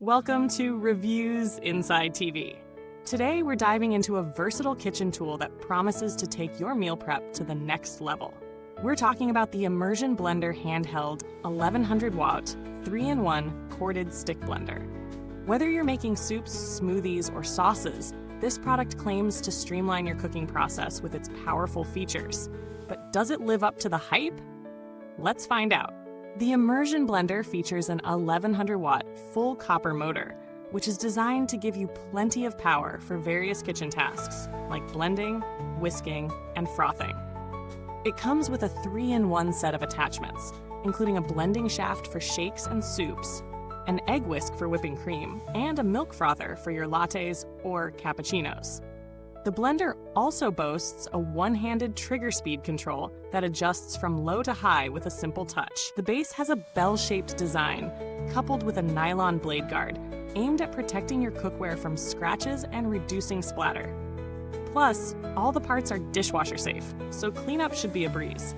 Welcome to Reviews Inside TV. Today we're diving into a versatile kitchen tool that promises to take your meal prep to the next level. We're talking about the Immersion Blender Handheld 1100-watt 3-in-1 corded stick blender. Whether you're making soups, smoothies, or sauces, this product claims to streamline your cooking process with its powerful features. But does it live up to the hype? Let's find out. The Immersion Blender features an 1100-watt full copper motor, which is designed to give you plenty of power for various kitchen tasks like blending, whisking, and frothing. It comes with a 3-in-1 set of attachments, including a blending shaft for shakes and soups, an egg whisk for whipping cream, and a milk frother for your lattes or cappuccinos. The blender also boasts a one-handed trigger speed control that adjusts from low to high with a simple touch. The base has a bell-shaped design, coupled with a nylon blade guard, aimed at protecting your cookware from scratches and reducing splatter. Plus, all the parts are dishwasher safe, so cleanup should be a breeze.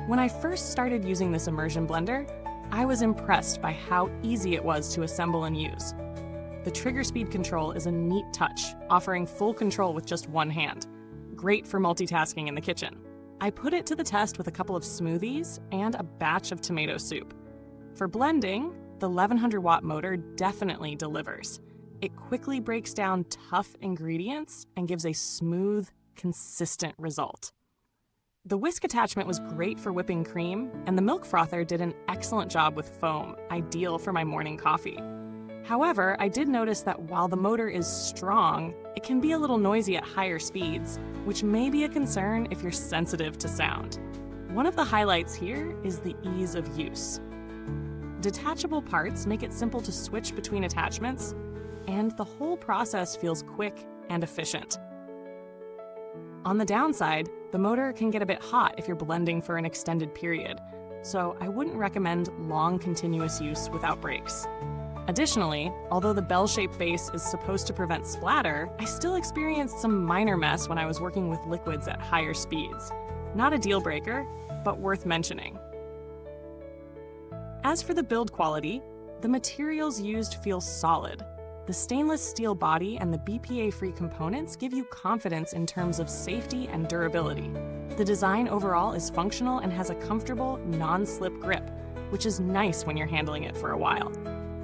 When I first started using this immersion blender, I was impressed by how easy it was to assemble and use. The trigger speed control is a neat touch, offering full control with just one hand. Great for multitasking in the kitchen. I put it to the test with a couple of smoothies and a batch of tomato soup. For blending, the 1100-watt motor definitely delivers. It quickly breaks down tough ingredients and gives a smooth, consistent result. The whisk attachment was great for whipping cream, and the milk frother did an excellent job with foam, ideal for my morning coffee. However, I did notice that while the motor is strong, it can be a little noisy at higher speeds, which may be a concern if you're sensitive to sound. One of the highlights here is the ease of use. Detachable parts make it simple to switch between attachments, and the whole process feels quick and efficient. On the downside, the motor can get a bit hot if you're blending for an extended period, so I wouldn't recommend long continuous use without breaks. Additionally, although the bell-shaped base is supposed to prevent splatter, I still experienced some minor mess when I was working with liquids at higher speeds. Not a deal breaker, but worth mentioning. As for the build quality, the materials used feel solid. The stainless steel body and the BPA-free components give you confidence in terms of safety and durability. The design overall is functional and has a comfortable, non-slip grip, which is nice when you're handling it for a while.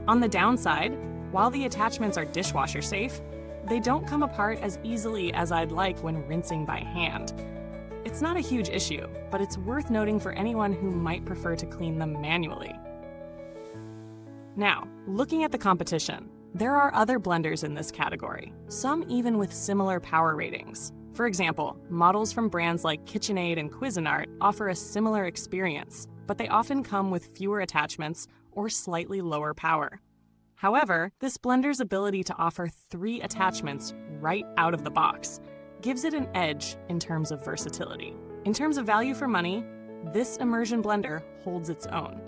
On the downside, while the attachments are dishwasher safe, they don't come apart as easily as I'd like when rinsing by hand. It's not a huge issue, but it's worth noting for anyone who might prefer to clean them manually. Now, looking at the competition, there are other blenders in this category, some even with similar power ratings. For example, models from brands like KitchenAid and Cuisinart offer a similar experience, but they often come with fewer attachments or slightly lower power. However, this blender's ability to offer 3 attachments right out of the box gives it an edge in terms of versatility. In terms of value for money, this immersion blender holds its own.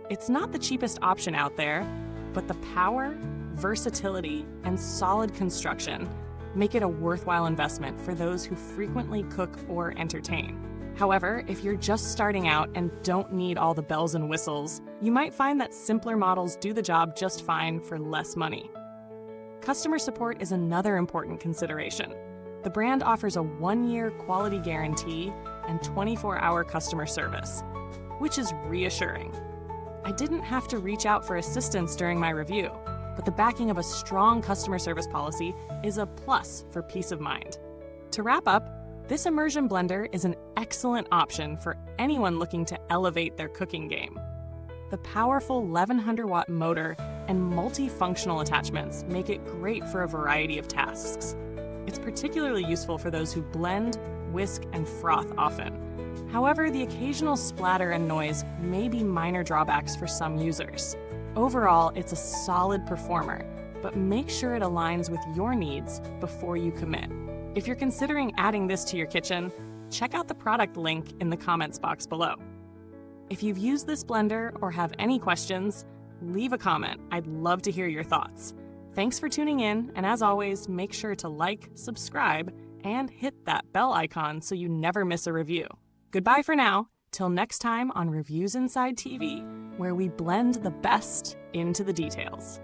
It's not the cheapest option out there, but the power, versatility, and solid construction make it a worthwhile investment for those who frequently cook or entertain. However, if you're just starting out and don't need all the bells and whistles, you might find that simpler models do the job just fine for less money. Customer support is another important consideration. The brand offers a 1-year quality guarantee and 24-hour customer service, which is reassuring. I didn't have to reach out for assistance during my review, but the backing of a strong customer service policy is a plus for peace of mind. To wrap up, this immersion blender is an excellent option for anyone looking to elevate their cooking game. The powerful 1100-watt motor and multifunctional attachments make it great for a variety of tasks. It's particularly useful for those who blend, whisk, and froth often. However, the occasional splatter and noise may be minor drawbacks for some users. Overall, it's a solid performer, but make sure it aligns with your needs before you commit. If you're considering adding this to your kitchen, check out the product link in the comments box below. If you've used this blender or have any questions, leave a comment. I'd love to hear your thoughts. Thanks for tuning in, and as always, make sure to like, subscribe, and hit that bell icon so you never miss a review. Goodbye for now, till next time on Reviews Inside TV, where we blend the best into the details.